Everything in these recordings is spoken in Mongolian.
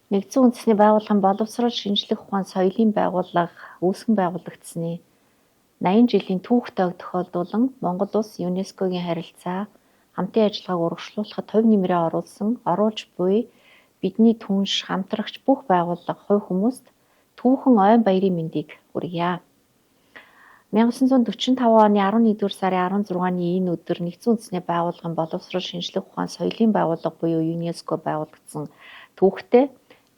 Нэгдсэн үндэсний байгууллагын боловсрол шинжлэх ухаан соёлын байгууллага үүсгэн байгуулагдсны 80 жилийн түүхтэйг тохиолдуулан Монгол улс ЮНЕСКОгийн харилцаа хамтын ажиллагааг урагшлуулахад хувь нэмрээ оруулсан оруулж буй бидний түнш хамтрагч бүх байгууллага хувь хүмүүст түүхэн ойн баярын мэндийг хүргье. 1945 оны 11-р сарын 16-ны энэ өдөр Нэгдсэн үндэсний байгууллагын боловсрол шинжлэх ухаан соёлын байгууллага буюу ЮНЕСКО байгуулагдсан түүхтэй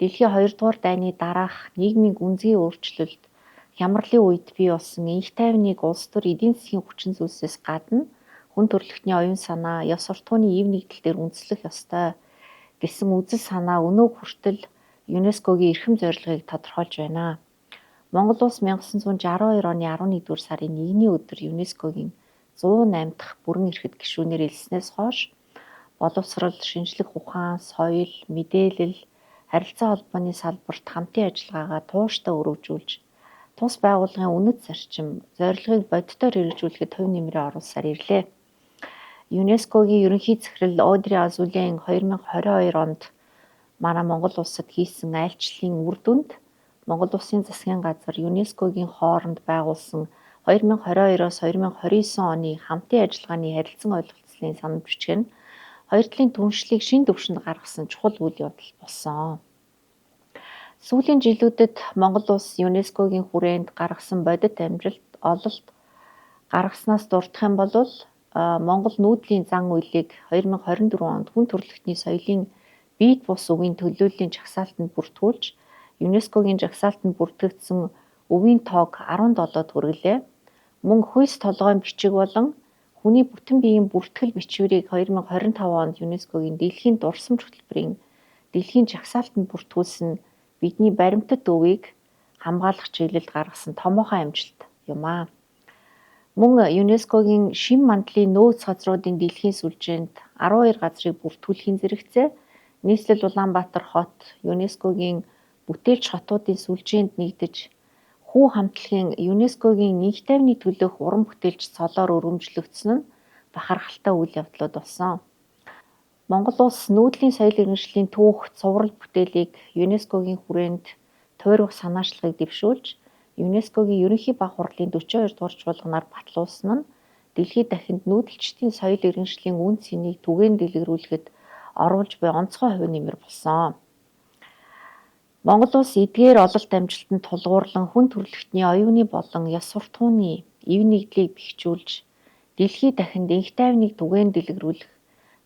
Дэлхийн 2-р дайны дараах нийгмийн гүнзгий өөрчлөлт хямралын үед бий болсон инх тайвныг улс төр эдийн засгийн хүчин зүйлсээс гадна хүн төрөлхтний оюун санаа, ёс суртахууны ив нэгдэл дээр үндэслэх ёстой гэсэн үзэл санаа өнөө хүртэл ЮНЕСКОгийн эрхэм зорилгыг тодорхойлж байна. Монгол улс 1962 оны 11-р сарын 1-ний өдөр ЮНЕСКОгийн 108 дахь бүрэн эрхэт гишүүнээр элснээс хойш боловсрол, шинжлэх ухаан, соёл, мэдээлэл, харилцаа холбооны салбарт хамтын ажиллагаагаа тууштай өргөжүүлж, тус байгууллагын үнэт зарчим, зорилгыг бодитоор хэрэгжүүлэхэд хувь нэмрээ оруулсаар ирлээ. ЮНЕСКОгийн ерөнхий захирал Одри Азулен 2022 онд манай Монгол улсад хийсэн айлчлалын үр дүнд Монгол Улсын засгийн газар ЮНЕСКОгийн хооронд байгуулсан 2022-оос 2029 оны хамтын ажиллагааны харилцан ойлголцлын санал бичиг нь хоёр талын түншлийг шинэ түвшинд гаргасан чухал үйл явдал болсон. Сүүлийн жилүүдэд Монгол улс ЮНЕСКОгийн хүрээнд гаргасан бодит амжилт, ололт гаргаснаас дурдах юм бол Монгол нүүдлийн зан үйлийг 2024 онд хүн төрөлхтний соёлын биед бус өвийн төлөөллийн жагсаалтанд бүртгүүлж ЮНЕСКОгийн жагсаалтанд бүртгэгдсэн өвийн тоог 17-д хүргэлээ. Мөн хүйс толгойн бичиг болон хүний бүтэн биеийн бүртгэл бичвэрийг 2025 онд ЮНЕСКОгийн дэлхийн дурсамж хөтөлбөрийн дэлхийн жагсаалтанд бүртгүүлсэн бидний баримтат өвийг хамгаалах чиглэлд гаргасан томоохон амжилт юм аа. Мөн ЮНЕСКОгийн шин мандлын нөөц газруудын дэлхийн сүлжээнд 12 газрыг бүртгүүлэхийн зэрэгцээ нийслэл Улаанбаатар хот ЮНЕСКОгийн бүтээлч хотуудын сүлжээнд нэгдэж хүү хамтлагийн ЮНЕСКОгийн инх тайвны төлөөх уран бүтээлч цолоор өргөмжлөгдсөн нь бахархалтай үйл явдлууд болсон. Монгол улс нүүдлийн соёл иргэншлийн түүх цуврал бүтээлийг ЮНЕСКОгийн хүрээнд тойрох санаачлагыг дэвшүүлж ЮНЕСКОгийн ерөнхий баг хурлын 42 дугаар чуулганаар батлуулсан нь дэлхийд дахинд нүүдэлчдийн соёл иргэншлийн үн цэнийг түгээн дэлгэрүүлэхэд оруулж буй онцгой хувь нэмэр болсон. Монгол улс эдгээр ололт амжилтанд тулгуурлан хүн төрөлхтний оюуны болон ёс суртахууны ив нэгдлийг бэхжүүлж дэлхийд дахинд инх тайвныг түгээн дэлгэрүүлэх,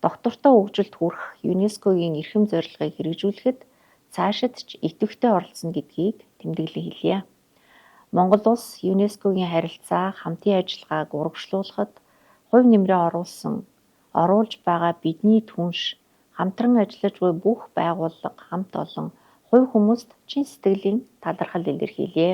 доктортой хөгжилд хүрэх ЮНЕСКОгийн эрхэм зорилгыг хэрэгжүүлэхэд цаашид ч идэвхтэй оролцоно гэдгийг тэмдэглэн хэлье. Монгол улс ЮНЕСКОгийн харилцаа хамтын ажиллагааг урагшлуулахад хувь нэмрээ оруулж байгаа бидний түнш хамтран ажиллаж буй бүх байгууллага хамт олон хувь хүмүүст чин сэтгэлийн талархал илэрхийлье.